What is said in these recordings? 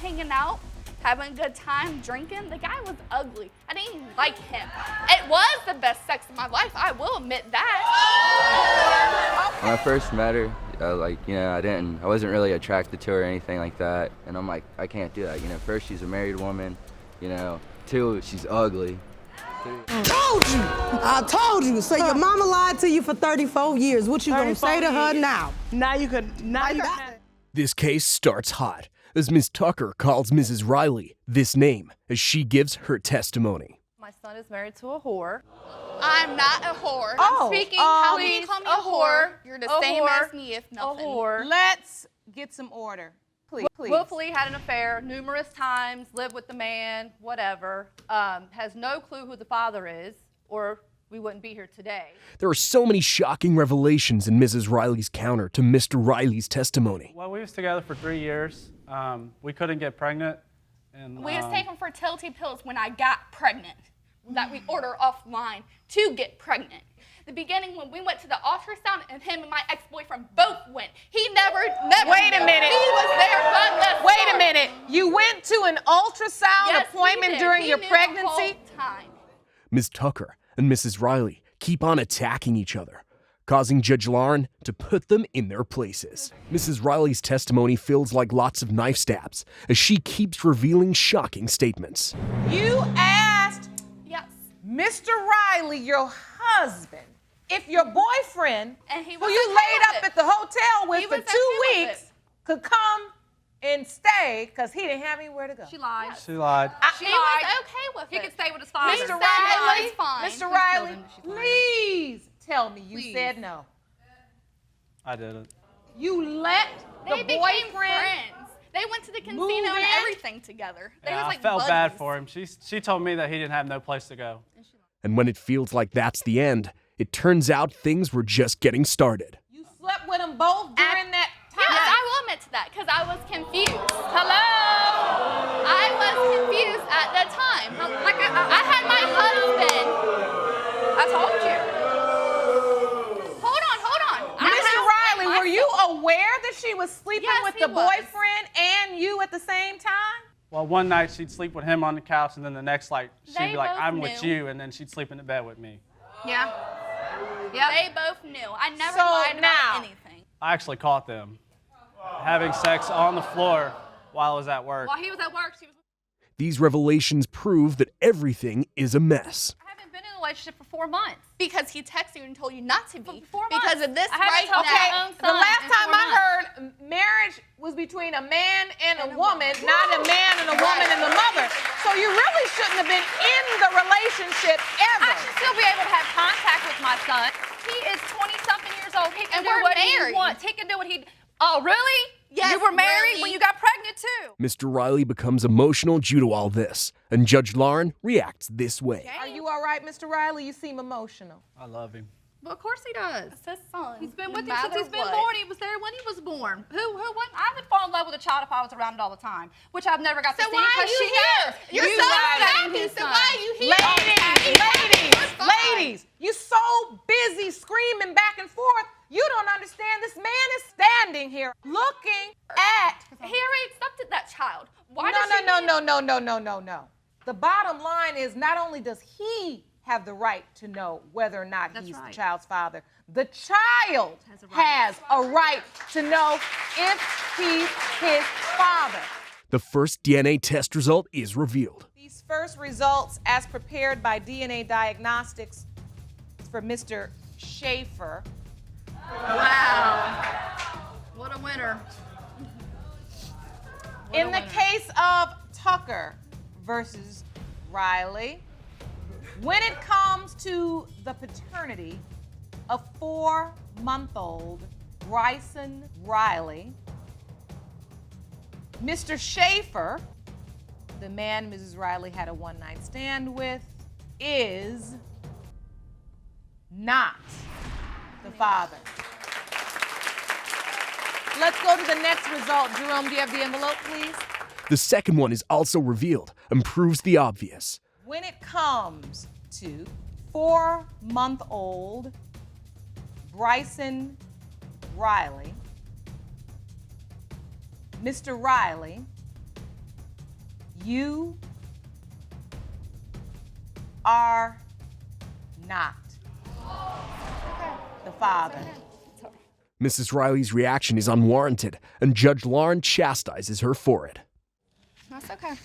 hanging out, having a good time, drinking. The guy was ugly. I didn't even like him. It was the best sex of my life, I will admit that. When I first met her, I wasn't really attracted to her or anything like that. And I'm like, I can't do that. First, she's a married woman. Two, she's ugly. I told you. So your mama lied to you for 34 years. What you gonna say to her now? Now you could. This case starts hot as Ms. Tucker calls Mrs. Riley this name as she gives her testimony. My son is married to a whore. I'm not a whore. I'm speaking, how can you call me a whore? You're the same as me, if nothing. A whore. Let's get some order, please. Willfully had an affair numerous times, lived with the man, whatever. Has no clue who the father is, or we wouldn't be here today. There are so many shocking revelations in Mrs. Riley's counter to Mr. Riley's testimony. Well, we was together for 3 years. We couldn't get pregnant. And, we was taking fertility pills when I got pregnant that we order offline to get pregnant. The beginning when we went to the ultrasound and him and my ex-boyfriend both went. He never Wait a minute. He was there from the Wait start. a minute. You went to an ultrasound Yes, appointment he did. during He your knew pregnancy? The whole time. Ms. Tucker and Mrs. Riley keep on attacking each other, causing Judge Lauren to put them in their places. Mrs. Riley's testimony feels like lots of knife stabs as she keeps revealing shocking statements. You asked Yes. Mr. Riley, your husband, if your boyfriend, And he who was you okay laid with up it. at the hotel with He for was 2 okay with weeks, it. could come and stay because he didn't have anywhere to go. She lied. She lied. He lied. was okay with He it. could stay with his father. Mr. Mr. said Riley, it was fine. Mr. killed Riley, him. She's lying. please tell me you Please. said no. I didn't. You let They the became boyfriend. friends. They went to the Move casino and in? everything together. They Yeah, was I like felt bad buddies. for him. She told me that he didn't have no place to go. And when it feels like that's the end, it turns out things were just getting started. You slept with them both during that time. Yes, I will admit to that because I was confused. Hello? I was confused at the time. I had my husband. I told you. Hold on. Mr. Riley, were you aware that she was sleeping Yes, with he the was. boyfriend and you at the same time? Well, one night she'd sleep with him on the couch, and then the next night she'd They be like, both I'm with knew. you, and then she'd sleep in the bed with me. Yeah. They both knew. I never So lied now- about anything. I actually caught them having sex on the floor while I was at work. While he was at work, she was. These revelations prove that everything is a mess. I haven't been in a relationship for 4 months. Because he texted you and told you not to be. For 4 because months. of this I haven't right told now. my Okay, own the son last in time 4 I months. heard marriage was between a man and a woman, not a man and a woman and the mother. So you really shouldn't have been in the relationship ever. I should still be able to have contact with my son. He is 20-something years old. He can And do we're what married. he wants. He can do what he. Oh, really? Yes, You were married really. when you got pregnant too. Mr. Riley becomes emotional due to all this, and Judge Lauren reacts this way. Are you all right, Mr. Riley? You seem emotional. I love him. Well, of course he does. It's his son. He's been no with him since matter he's been what. born. He was there when he was born. Who wouldn't? I would fall in love with a child if I was around it all the time, which I've never got to So see why are because you she here? knows. You're You so lied to happy. his So son. why are you here? Ladies, you so busy screaming back and forth, you don't understand this man is standing here looking at. He already accepted that child. Why No. does she The bottom line is not only does he have the right to know whether or not That's he's right. the child's father, the child has a right to know if he's his father. The first DNA test result is revealed. These first results, as prepared by DNA Diagnostics for Mr. Schaefer, Wow. What a winner. in the case of Tucker versus Riley, when it comes to the paternity of 4-month-old Bryson Riley, Mr. Schaefer, the man Mrs. Riley had a one-night stand with, is not the father. Let's go to the next result. Jerome, do you have the envelope, please? The second one is also revealed and proves the obvious. When it comes to 4-month-old Bryson Riley, Mr. Riley You are not the father. Mrs. Riley's reaction is unwarranted, and Judge Lauren chastises her for it. That's okay.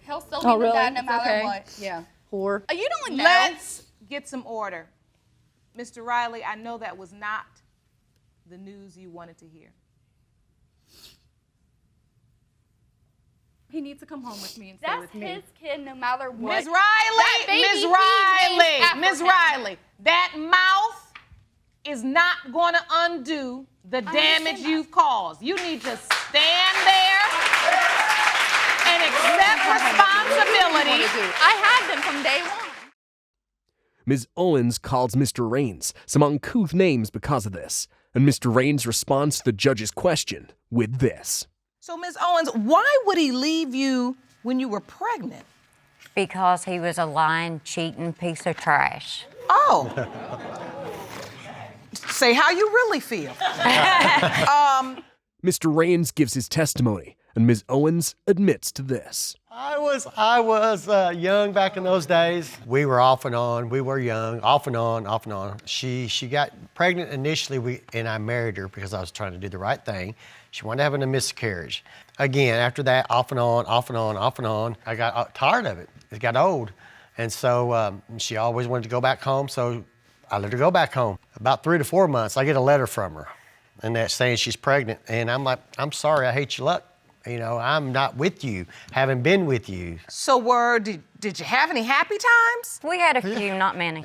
He'll still be the dad no It's matter okay. what. Yeah. Poor. You don't know. Let's get some order. Mr. Riley, I know that was not the news you wanted to hear. He needs to come home with me and stay That's with me. his kid no matter what. Ms. Riley, Ms. Riley, that mouth is not going to undo the damage you've caused. You need to stand there and accept responsibility. I had them from day one. Ms. Owens calls Mr. Raines some uncouth names because of this, and Mr. Raines responds to the judge's question with this. So, Ms. Owens, why would he leave you when you were pregnant? Because he was a lying, cheating piece of trash. Oh. Say how you really feel. Mr. Raines gives his testimony, and Ms. Owens admits to this. I was young back in those days. We were off and on. We were young, off and on, off and on. She got pregnant initially, and I married her because I was trying to do the right thing. She wanted to have a miscarriage. Again, after that, off and on, off and on, off and on. I got tired of it. It got old. And so she always wanted to go back home, so I let her go back home. About 3 to 4 months, I get a letter from her, and that's saying she's pregnant. And I'm like, I'm sorry, I hate your luck. You know, I'm not with you, haven't been with you. So, did you have any happy times? We had a few, not many.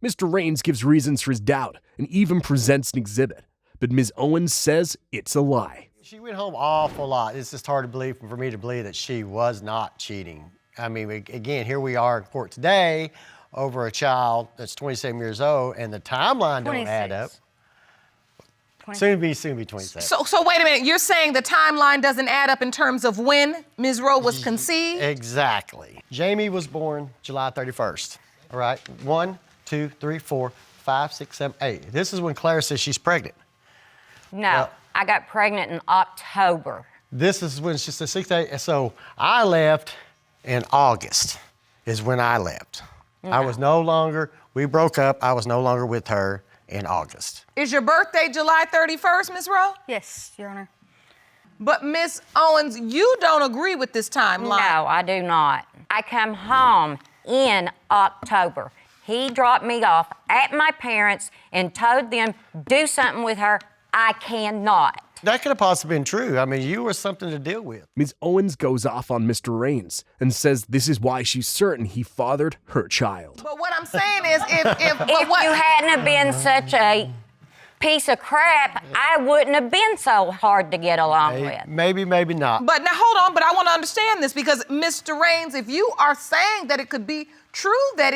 Mr. Raines gives reasons for his doubt and even presents an exhibit, but Ms. Owens says it's a lie. She went home awful lot. It's just hard to believe, for me to believe that she was not cheating. I mean, again, here we are in court today over a child that's 27 years old, and the timeline don't add up. Soon be 27. So wait a minute, you're saying the timeline doesn't add up in terms of when Ms. Rowe was conceived? Exactly. Jamie was born July 31st. All right, 1, 2, 3, 4, 5, 6, 7, 8. This is when Claire says she's pregnant. No, Well, I got pregnant in October. This is when she's the 6th day. So I left in August is when I left. No. I was no longer, we broke up. I was no longer with her in August. Is your birthday July 31st, Ms. Rowe? Yes, Your Honor. But Ms. Owens, you don't agree with this timeline. No, I do not. I come home in October. He dropped me off at my parents' and told them, do something with her. I cannot. That could have possibly been true. I mean, you were something to deal with. Ms. Owens goes off on Mr. Raines and says this is why she's certain he fathered her child. But what I'm saying is, if You hadn't have been such a piece of crap, I wouldn't have been so hard to get along with. Maybe, maybe not. But now hold on, but I want to understand this because Mr. Raines, if you are saying that it could be true that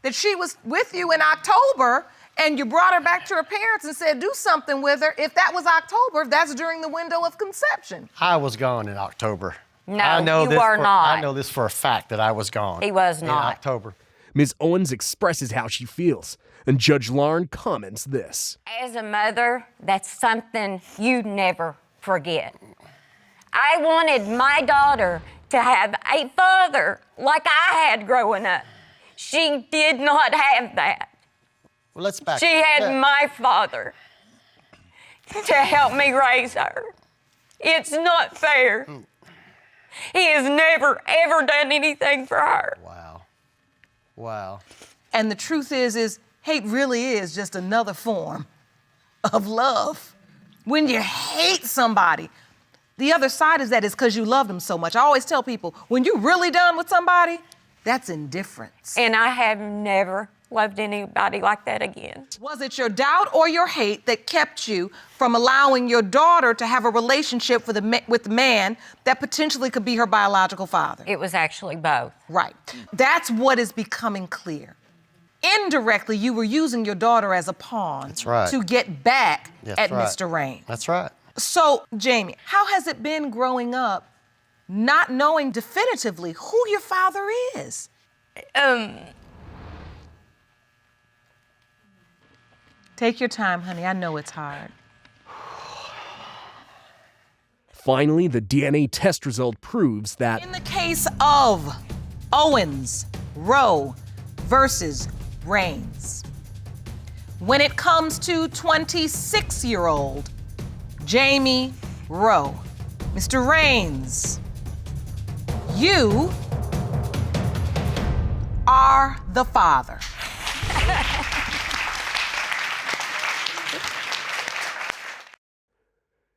that she was with you in October and you brought her back to her parents and said do something with her, if that was October, that's during the window of conception. I was gone in October. No, you were not. I know this for a fact that I was gone. He was not. In October. Ms. Owens expresses how she feels, and Judge Lauren comments this. As a mother, that's something you never forget. I wanted my daughter to have a father like I had growing up. She did not have that. Well, let's back She had yeah. my father to help me raise her. It's not fair. He has never, ever done anything for her. Wow. Wow. And the truth is hate really is just another form of love. When you hate somebody, the other side is that it's because you love them so much. I always tell people, when you're really done with somebody, that's indifference. And I have never loved anybody like that again. Was it your doubt or your hate that kept you from allowing your daughter to have a relationship with the man that potentially could be her biological father? It was actually both. Right. That's what is becoming clear. Indirectly, you were using your daughter as a pawn That's right. to get back That's at right. Mr. Raines. That's right. So, Jamie, how has it been growing up not knowing definitively who your father is? Take your time, honey. I know it's hard. Finally, the DNA test result proves that In the case of Owens, Rowe versus Raines, when it comes to 26-year-old Jamie Rowe, Mr. Raines, you are the father.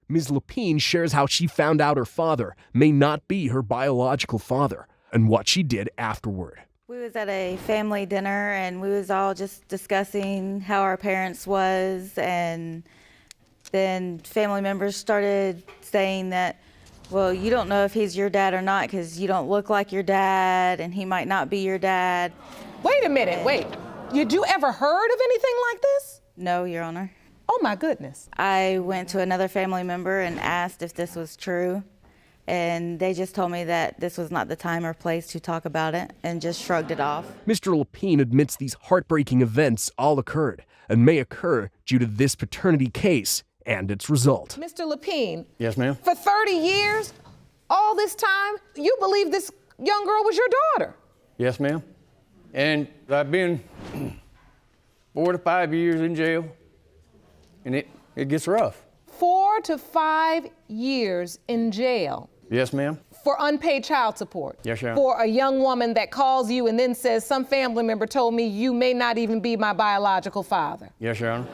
Ms. Lapine shares how she found out her father may not be her biological father and what she did afterward. We was at a family dinner and we was all just discussing how our parents was, and then family members started saying that, well, you don't know if he's your dad or not because you don't look like your dad and he might not be your dad. Wait a minute, wait. Did you ever heard of anything like this? No, Your Honor. Oh my goodness. I went to another family member and asked if this was true, and they just told me that this was not the time or place to talk about it and just shrugged it off. Mr. Lapine admits these heartbreaking events all occurred and may occur due to this paternity case and its result. Mr. Lapine. Yes, ma'am. For 30 years, all this time, you believe this young girl was your daughter. Yes, ma'am. And I've been 4 to 5 years in jail, and it gets rough. 4 to 5 years in jail. Yes, ma'am. For unpaid child support. Yes, ma'am. For a young woman that calls you and then says, some family member told me you may not even be my biological father. Yes, Your Honor.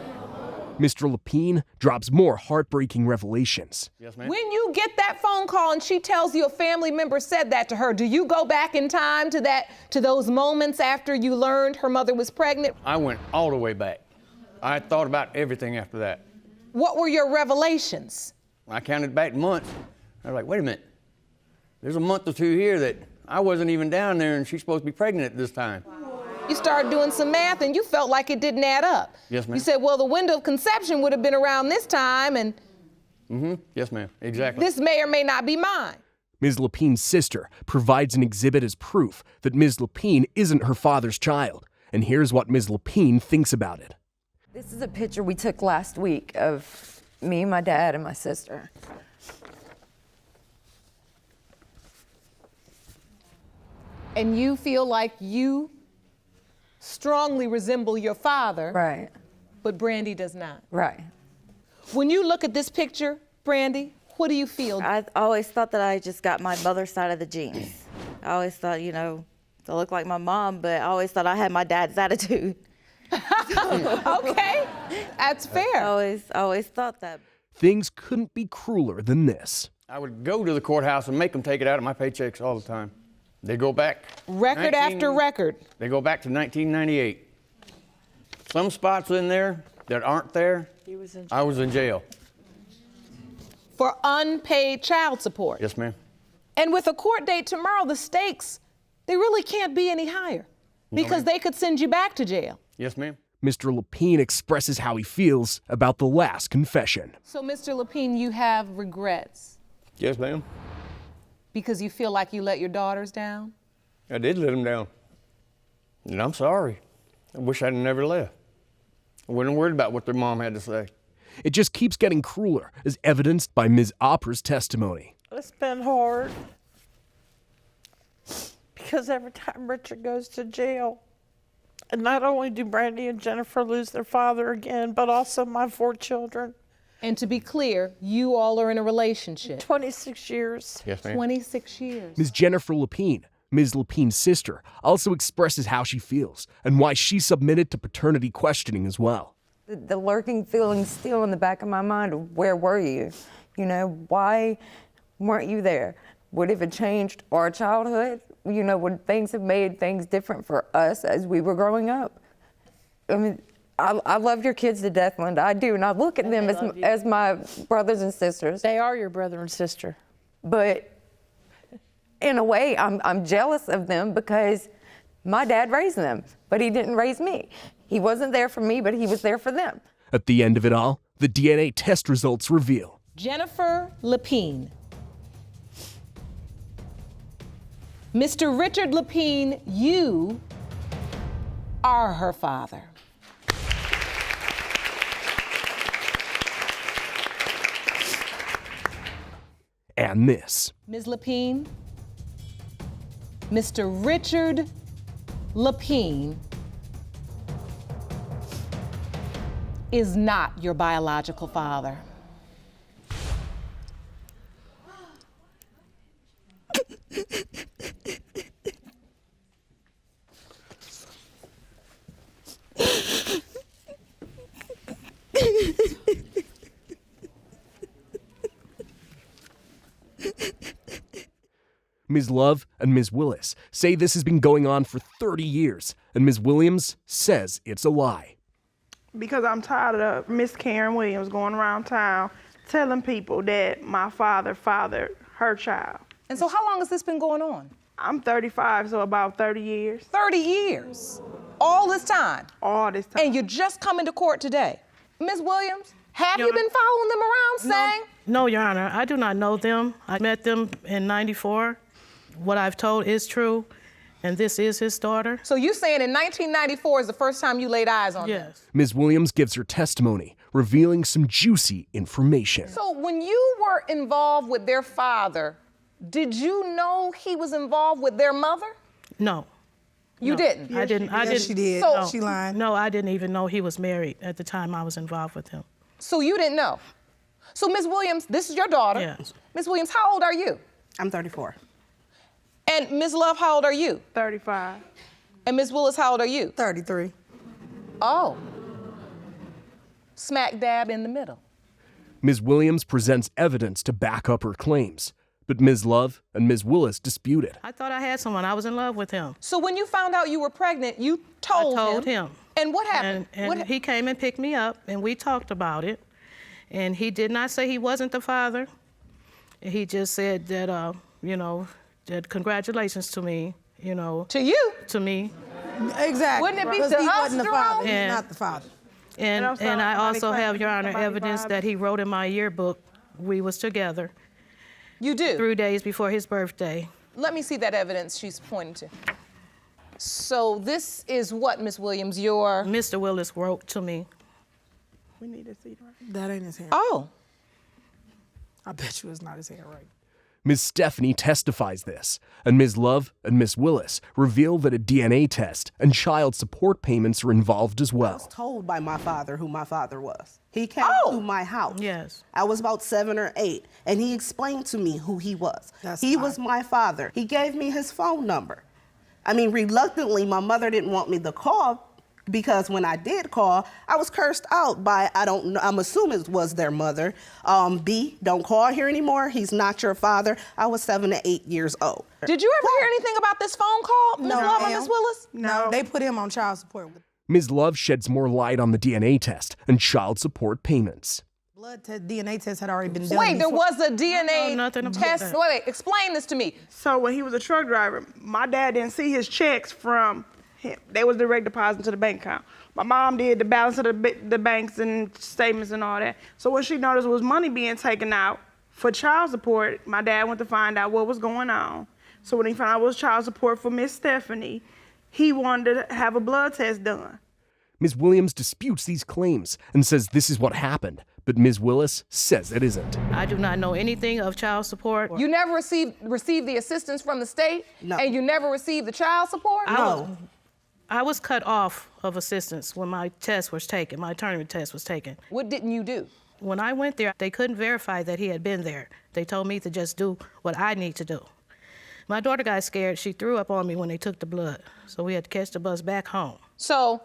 Mr. Lapine drops more heartbreaking revelations. Yes, ma'am. When you get that phone call and she tells you a family member said that to her, do you go back in time to those moments after you learned her mother was pregnant? I went all the way back. I thought about everything after that. What were your revelations? I counted back months. I was like, wait a minute. There's a month or two here that I wasn't even down there and she's supposed to be pregnant at this time. You started doing some math and you felt like it didn't add up. Yes, ma'am. You said, well, the window of conception would have been around this time and Yes, ma'am. Exactly. this may or may not be mine. Ms. Lapine's sister provides an exhibit as proof that Ms. Lapine isn't her father's child. And here's what Ms. Lapine thinks about it. This is a picture we took last week of me, my dad, and my sister. And you feel like you strongly resemble your father. Right. But Brandy does not. Right. When you look at this picture, Brandy, what do you feel? I always thought that I just got my mother's side of the genes. I always thought, you know, I look like my mom, but I always thought I had my dad's attitude. Okay, that's fair. I always thought that. Things couldn't be crueler than this. I would go to the courthouse and make them take it out of my paychecks all the time. They go back. Record after record. They go back to 1998. Some spots in there that aren't there, I was in jail. For unpaid child support. Yes, ma'am. And with a court date tomorrow, the stakes, they really can't be any higher because they could send you back to jail. Yes, ma'am. Mr. Lapine expresses how he feels about the last confession. So, Mr. Lapine, you have regrets Yes, ma'am. because you feel like you let your daughters down? I did let them down. And I'm sorry. I wish I'd never left. I wasn't worried about what their mom had to say. It just keeps getting crueler, as evidenced by Ms. Opera's testimony. It's been hard because every time Richard goes to jail, and not only do Brandy and Jennifer lose their father again, but also my 4 children. And to be clear, you all are in a relationship. 26 years. Yes, ma'am. 26 years. Ms. Jennifer Lapine, Ms. Lapine's sister, also expresses how she feels and why she submitted to paternity questioning as well. The lurking feeling still in the back of my mind of where were you? You know, why weren't you there? Would it have changed our childhood? You know, would things have made things different for us as we were growing up? I mean, I love your kids to death, Linda. I do, and I look at them as my brothers and sisters. They are your brother and sister. But in a way, I'm jealous of them because my dad raised them, but he didn't raise me. He wasn't there for me, but he was there for them. At the end of it all, the DNA test results reveal. Jennifer Lapine. Mr. Richard Lapine, you are her father. and this. Ms. Lapine, Mr. Richard Lapine is not your biological father. Ms. Love and Ms. Willis say this has been going on for 30 years, and Ms. Williams says it's a lie. Because I'm tired of Miss Karen Williams going around town telling people that my father fathered her child. And so how long has this been going on? I'm 35, so about 30 years. 30 years? All this time? All this time. And you're just coming to court today. Ms. Williams, have you been following them around saying? No, Your Honor, I do not know them. I met them in '94. What I've told is true, and this is his daughter. So you saying in 1994 is the first time you laid eyes on them? Yes. Ms. Williams gives her testimony, revealing some juicy information. So when you were involved with their father, did you know he was involved with their mother? No. You No, didn't? I didn't. I Yes, didn't. she did. So- She lied. No, I didn't even know he was married at the time I was involved with him. So you didn't know? So Ms. Williams, this is your daughter. Yes. Ms. Williams, how old are you? I'm 34. And Ms. Love, how old are you? 35. And Ms. Willis, how old are you? 33. Oh. Smack dab in the middle. Ms. Williams presents evidence to back up her claims, but Ms. Love and Ms. Willis dispute it. I thought I had someone. I was in love with him. So when you found out you were pregnant, you told I told him. And what happened? And he came and picked me up, and we talked about it. And he did not say he wasn't the father. He just said that, that congratulations to me, To you? to me. Exactly. Wouldn't it be Because to he us, wasn't the father. Jerome? He's not the father. And don't sound and I like also somebody have, Your claiming Honor, somebody evidence father. that he wrote in my yearbook we was together You do? 3 days before his birthday. Let me see that evidence she's pointing to. So this is what, Ms. Williams, your... Mr. Willis wrote to me. We need to see right. That ain't his hand. Oh. I bet you it's not his hand, right? Ms. Stephanie testifies this, and Ms. Love and Ms. Willis reveal that a DNA test and child support payments are involved as I well. was told by my father who my father was. He came to my house. Yes. I was about 7 or 8, and he explained to me who he was. That's He fine. was my father. He gave me his phone number. I mean, reluctantly, my mother didn't want me to call because when I did call, I was cursed out by, I don't know, I'm assuming it was their mother. B, don't call here anymore. He's not your father. I was 7 to 8 years old. Did you ever hear anything about this phone call, Ms. Love and ma'am. Ms. Willis? No, they put him on child support. Ms. Love sheds more light on the DNA test and child support payments. DNA test had already been done. Wait, there before. was a DNA nothing about test. that. Wait, explain this to me. So when he was a truck driver, my dad didn't see his checks from him. They was direct deposit to the bank account. My mom did the balance of the banks and statements and all that. So when she noticed was money being taken out for child support, my dad went to find out what was going on. So when he found out it was child support for Miss Stephanie, he wanted to have a blood test done. Ms. Williams disputes these claims and says this is what happened, but Ms. Willis says it isn't. I do not know anything of child support. You never received the assistance from the state? No. And you never received the child support? I was cut off of assistance when my test was taken, my attorney test was taken. What didn't you do? When I went there, they couldn't verify that he had been there. They told me to just do what I need to do. My daughter got scared. She threw up on me when they took the blood. So we had to catch the bus back home. So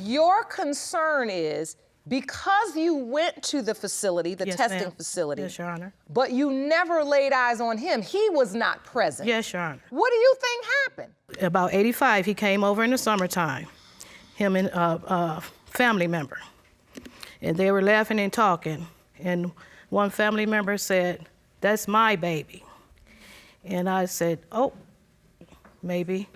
your concern is because you went to the facility, the Yes, testing ma'am. facility, Yes, Your Honor. but you never laid eyes on him. He was not present. Yes, Your Honor. What do you think happened? About 85, he came over in the summertime, him and a family member. And they were laughing and talking. And one family member said, "That's my baby." And I said, "Oh, maybe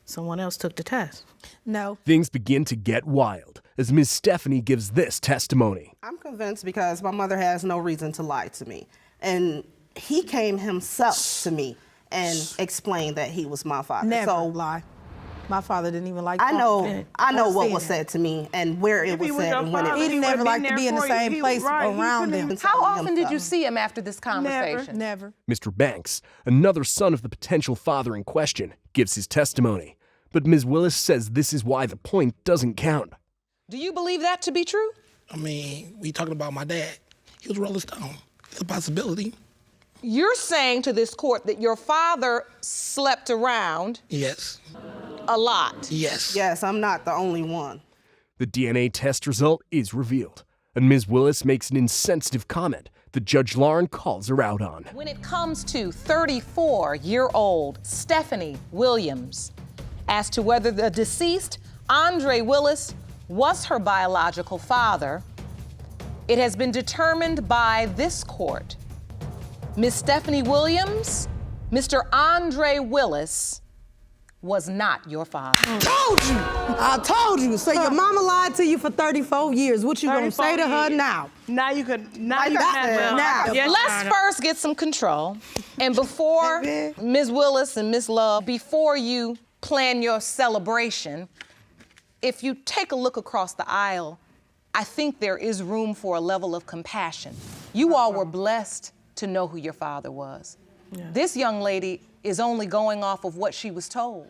someone else took the test." No. Things begin to get wild as Ms. Stephanie gives this testimony. I'm convinced because my mother has no reason to lie to me. And he came himself to me and explained that he was my father. Never So lie. My father didn't even like I know what seeing was it. said to me and where it was said and when it was He didn't ever like to be in the same place around them. How often did you see him after this conversation? Never. Mr. Banks, another son of the potential father in question, gives his testimony. But Ms. Willis says this is why the point doesn't count. Do you believe that to be true? I mean, we talking about my dad. He was Rolling Stone. It's a possibility. You're saying to this court that your father slept around Yes. a lot. Yes. Yes, I'm not the only one. The DNA test result is revealed, and Ms. Willis makes an insensitive comment that Judge Lauren calls her out on. When it comes to 34-year-old Stephanie Williams, as to whether the deceased Andre Willis was her biological father, it has been determined by this court. Miss Stephanie Williams, Mr. Andre Willis was not your father. I told you. So your mama lied to you for 34 years. What you gonna say to her now? Now you could. Now you can. Now. Let's first get some control. And before Ms. Willis and Miss Love, before you plan your celebration, if you take a look across the aisle, I think there is room for a level of compassion. You all were blessed to know who your father was. This young lady is only going off of what she was told.